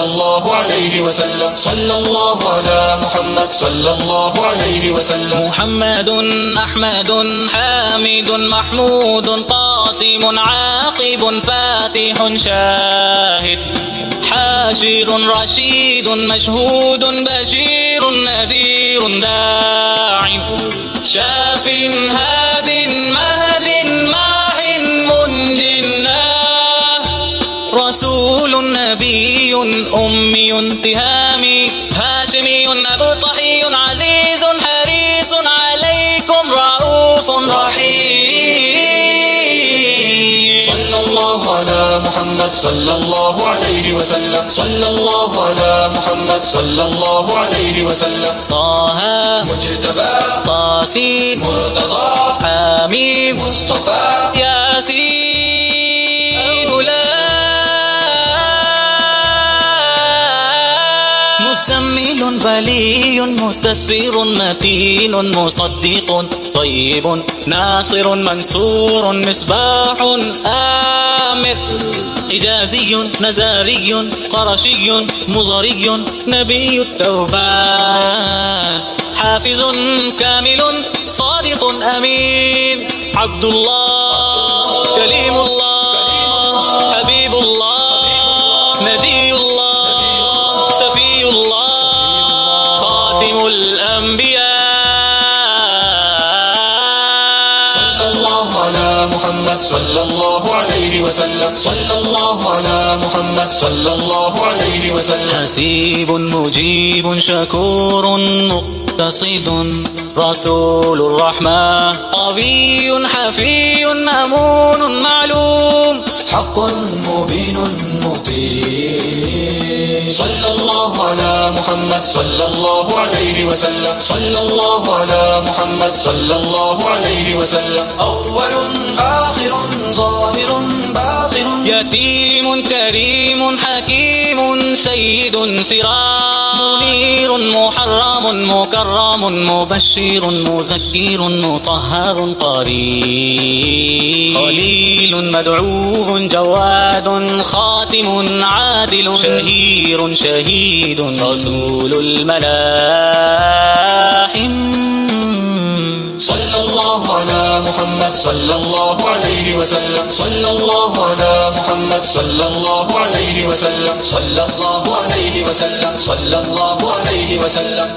صلى الله عليه وسلم. صلى الله على محمد صلى الله عليه وسلم. محمد أحمد حامد محمود قاسم عاقب فاتح شاهد حاشر رشيد مشهود بشير نذير داع شاف هاد مهد ماح منجنا رسول نبي أمي انتهامي هاشمي أبطحي عزيز حريص عليكم رؤوف رحيم. صلى الله على محمد صلى الله عليه وسلم. صلى الله على محمد صلى الله عليه وسلم. طه مجتبى طاسين مرتضى حميم مصطفى ياسين مزمل بلي مدثر متين مصدق طيب ناصر منصور مصباح آمر حجازي نزاري قرشي مزري نبي التوبة حافظ كامل صادق أمين عبد الله كليم الله حبيب الله نبي الله سفي الله خاتم الأنبياء. صلى الله على محمد صلى الله عليه وسلم. صلى الله على محمد صلى الله عليه وسلم. حسيب مجيب شكور مقتصد رسول الرحمة قوي حفي أمون معلوم حق مبين مطيع. صلى الله على محمد صلى الله عليه وسلم. صلى الله على محمد صلى الله عليه وسلم. أول آخر ظاهر باطن يتيم كريم حكيم سيد سراج منير محرم مكرم مبشر مذكر مطهر قريب خليل مدعو جواد خاتم عادل شهير شهيد رسول الملاحم. صلى الله على محمد صلى الله عليه وسلم. صلى الله على محمد صلى الله عليه وسلم. صلى الله عليه وسلم. صلى الله عليه وسلم.